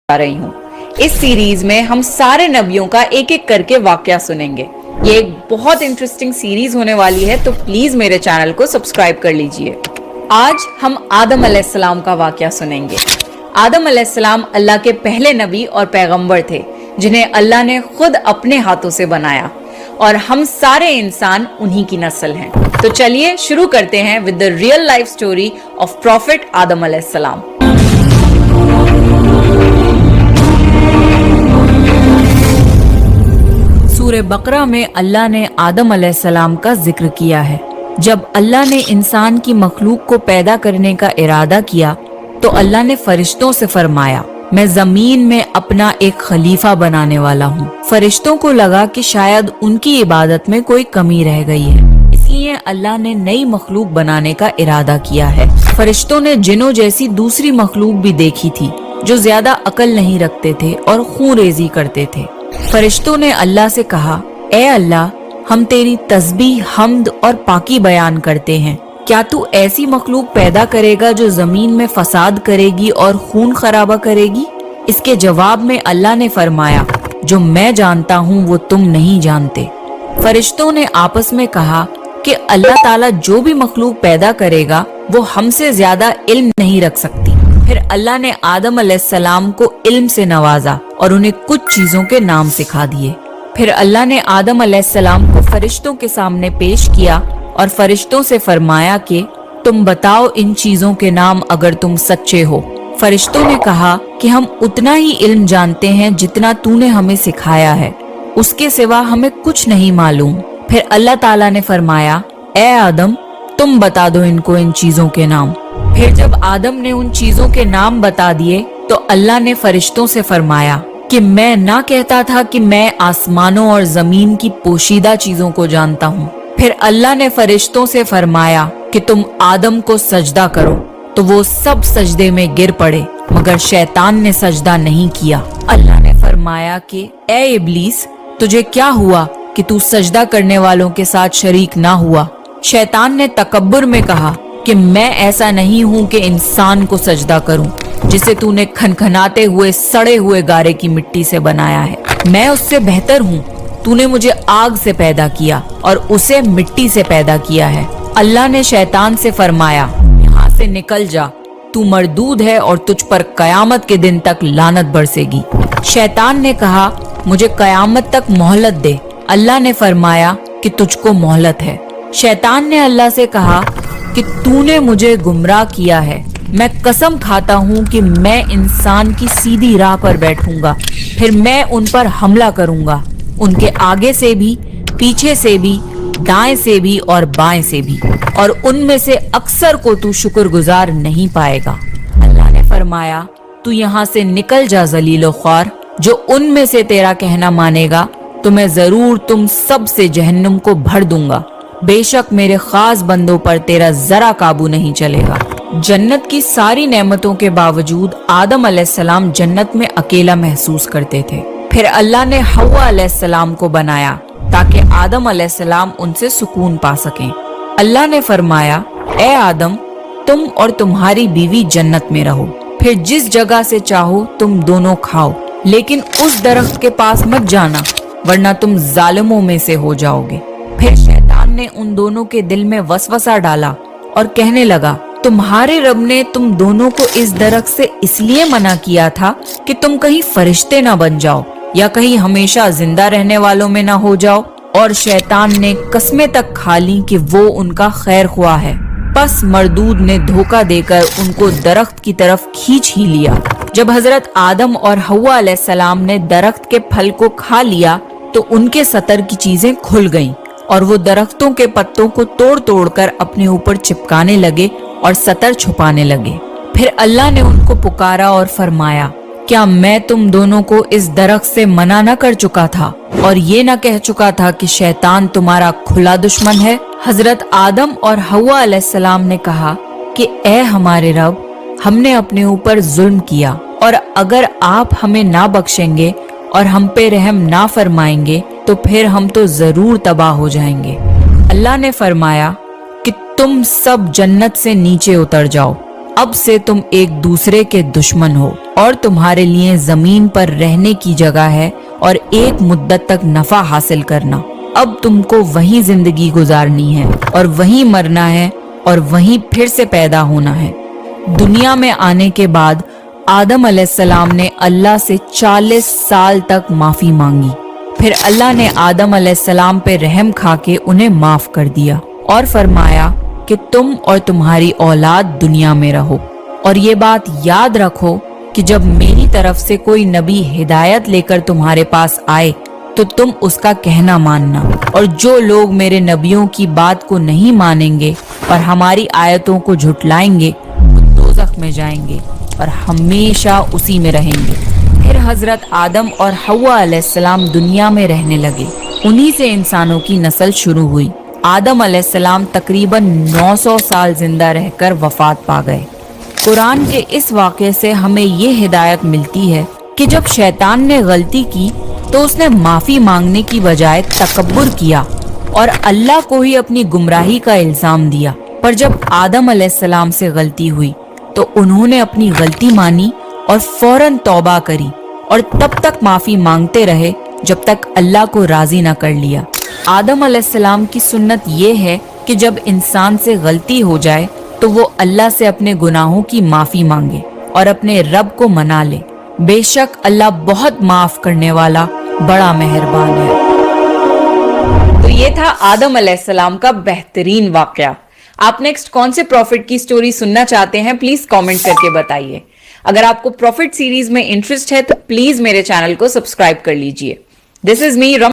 जा रही हूँ। इस सीरीज में हम सारे नबियों का एक एक करके वाकया सुनेंगे। ये एक बहुत इंटरेस्टिंग सीरीज होने वाली है, तो प्लीज मेरे चैनल को सब्सक्राइब कर लीजिए। आज हम आदम अलैहिस्सलाम का वाकया सुनेंगे। आदम अलैहिस्सलाम अल्लाह के पहले नबी और पैगंबर थे, जिन्हें अल्लाह ने खुद अपने हाथों से बनाया, और हम सारे इंसान उन्हीं की नस्ल हैं। तो चलिए शुरू करते हैं with the real life story of prophet Adam अलैहिस्सलाम। सूरह बकरा में अल्लाह ने आदम अलैहिस्सलाम का जिक्र किया है। जब अल्लाह ने इंसान की मखलूक को पैदा करने का इरादा किया तो अल्लाह ने फरिश्तों से फरमाया, मैं जमीन में अपना एक खलीफा बनाने वाला हूँ। फरिश्तों को लगा कि शायद उनकी इबादत में कोई कमी रह गई है, इसलिए अल्लाह ने नई मखलूक बनाने का इरादा किया है। फरिश्तों ने जिन्नों जैसी दूसरी मखलूक भी देखी थी, जो ज्यादा अकल नहीं रखते थे और खून रेजी करते थे। फरिश्तों ने अल्लाह से कहा, ए अल्लाह, हम तेरी तस्बीह, हम्द और पाकी बयान करते हैं। क्या तू ऐसी मखलूक पैदा करेगा जो जमीन में फसाद करेगी और खून खराबा करेगी? इसके जवाब में अल्लाह ने फरमाया, जो मैं जानता हूँ वो तुम नहीं जानते। फरिश्तों ने आपस में कहा कि अल्लाह ताला जो भी मखलूक पैदा करेगा वो हमसे ज्यादा इल्म नहीं रख सकती। फिर अल्लाह ने आदम अलैहिस्सलाम को इल्म से नवाजा और उन्हें कुछ चीजों के नाम सिखा दिए। फिर अल्लाह ने आदम अलैहिस्सलाम को फरिश्तों के सामने पेश किया और फरिश्तों से फरमाया कि तुम बताओ इन चीजों के नाम अगर तुम सच्चे हो। फरिश्तों ने कहा कि हम उतना ही इल्म जानते हैं जितना तूने हमें सिखाया है, उसके सिवा हमें कुछ नहीं मालूम। फिर अल्लाह ताला ने फरमाया, ए आदम, तुम बता दो इनको इन चीजों के नाम। फिर जब आदम ने उन चीजों के नाम बता दिए तो अल्लाह ने फरिश्तों से फरमाया कि मैं ना कहता था कि मैं आसमानों और जमीन की पोशीदा चीजों को जानता हूँ। फिर अल्लाह ने फरिश्तों से फरमाया कि तुम आदम को सजदा करो, तो वो सब सजदे में गिर पड़े, मगर शैतान ने सजदा नहीं किया। अल्लाह ने फरमाया कि ए इब्लीस, तुझे क्या हुआ कि तू सजदा करने वालों के साथ शरीक ना हुआ? शैतान ने तकब्बुर में कहा कि मैं ऐसा नहीं हूँ कि इंसान को सजदा करूँ जिसे तूने खनखनाते हुए सड़े हुए गारे की मिट्टी से बनाया है। मैं उससे बेहतर हूँ। तूने मुझे आग से पैदा किया और उसे मिट्टी से पैदा किया है। अल्लाह ने शैतान से फरमाया, यहाँ से निकल जा, तू मरदूद है और तुझ पर कयामत के दिन तक लानत बरसेगी। शैतान ने कहा, मुझे कयामत तक मोहलत दे। अल्लाह ने फरमाया कि तुझको मोहलत है। शैतान ने अल्लाह से कहा कि तूने मुझे गुमराह किया है। मैं कसम खाता हूँ कि मैं इंसान की सीधी राह पर बैठूंगा, फिर मैं उन पर हमला करूंगा, उनके आगे से भी, पीछे से भी, दाएं से भी और बाएं से भी, और उनमें से अक्सर को तू शुक्रगुजार नहीं पाएगा। अल्लाह ने फरमाया, तू यहाँ से निकल जा जलीलो ख्वार। जो उनमें से तेरा कहना मानेगा तो मैं जरूर तुम सब से जहन्नुम को भर दूंगा। बेशक मेरे खास बंदों पर तेरा जरा काबू नहीं चलेगा। जन्नत की सारी नेमतों के बावजूद आदम अलैहिस्सलाम जन्नत में अकेला महसूस करते थे। फिर अल्लाह ने हव्वा अलैहिस्सलाम को बनाया ताकि आदम अलैहिस्सलाम उनसे सुकून पा सकें। अल्लाह ने फरमाया, ए आदम, तुम और तुम्हारी बीवी जन्नत में रहो, फिर जिस जगह से चाहो तुम दोनों खाओ, लेकिन उस दरख्त के पास मत जाना, वरना तुम जालिमों में से हो जाओगे। फिर शैतान ने उन दोनों के दिल में वसवसा डाला और कहने लगा, तुम्हारे रब ने तुम दोनों को इस दरख्त से इसलिए मना किया था कि तुम कहीं फरिश्ते ना बन जाओ या कहीं हमेशा जिंदा रहने वालों में ना हो जाओ। और शैतान ने कस्में तक खा ली कि वो उनका खैर ख्वाह है। बस मरदूद ने धोखा देकर उनको दरख्त की तरफ खींच ही लिया। जब हजरत आदम और हव्वा अलैहिस्सलाम ने दरख्त के फल को खा लिया तो उनके सतर की चीजें खुल गईं और वो दरख्तों के पत्तों को तोड़ तोड़ कर अपने ऊपर चिपकाने लगे और सतर छुपाने लगे। फिर अल्लाह ने उनको पुकारा और फरमाया, क्या मैं तुम दोनों को इस दरख्त से मना न कर चुका था और ये न कह चुका था कि शैतान तुम्हारा खुला दुश्मन है? हजरत आदम और हव्वा अलैहिस्सलाम ने कहा कि ए हमारे रब, हमने अपने ऊपर जुल्म किया, और अगर आप हमें ना बख्शेंगे और हम पे रहम ना फरमाएंगे तो फिर हम तो जरूर तबाह हो जाएंगे। अल्लाह ने फरमाया कि तुम सब जन्नत से नीचे उतर जाओ अब से तुम एक दूसरे के दुश्मन हो और तुम्हारे लिए जमीन पर रहने की जगह है और एक मुद्दत तक नफा हासिल करना। अब तुमको वहीं जिंदगी गुजारनी है और वहीं मरना है और वहीं फिर से पैदा होना है। दुनिया में आने के बाद आदम अलैहिस्सलाम ने अल्लाह से 40 साल तक माफी मांगी। फिर अल्लाह ने आदम अलैहिस्सलाम पे रहम खा के उन्हें माफ कर दिया और फरमाया कि तुम और तुम्हारी औलाद दुनिया में रहो, और ये बात याद रखो कि जब मेरी तरफ से कोई नबी हिदायत लेकर तुम्हारे पास आए तो तुम उसका कहना मानना, और जो लोग मेरे नबियों की बात को नहीं मानेंगे और हमारी आयतों को झुटलाएंगे वो दोज़ख में जाएंगे और हमेशा उसी में रहेंगे। फिर हजरत आदम और हव्वा अलैहिस्सलाम दुनिया में रहने लगे। उन्हीं से इंसानों की नस्ल शुरू हुई। आदम अलैहिस्सलाम तकरीबन 900 साल जिंदा रहकर वफात पा गए। कुरान के इस वाक़े से हमें ये हिदायत मिलती है कि जब शैतान ने गलती की तो उसने माफी मांगने की बजाय तकब्बुर किया और अल्लाह को ही अपनी गुमराही का इल्जाम दिया। पर जब आदम अलैहिस्सलाम से गलती हुई तो उन्होंने अपनी गलती मानी और फौरन तौबा करी और तब तक माफी मांगते रहे जब तक अल्लाह को राजी न कर लिया। आदम अलैहिस्सलाम की सुन्नत ये है कि जब इंसान से गलती हो जाए तो वो अल्लाह से अपने गुनाहों की माफी मांगे और अपने रब को मना ले। बेशक अल्लाह बहुत माफ करने वाला बड़ा मेहरबान है। तो ये था आदम अलैहिस्सलाम का बेहतरीन वाकया। आप नेक्स्ट कौन से प्रॉफिट की स्टोरी सुनना चाहते हैं, प्लीज कमेंट करके बताइए। अगर आपको प्रॉफिट सीरीज में इंटरेस्ट है तो प्लीज मेरे चैनल को सब्सक्राइब कर लीजिए। This is me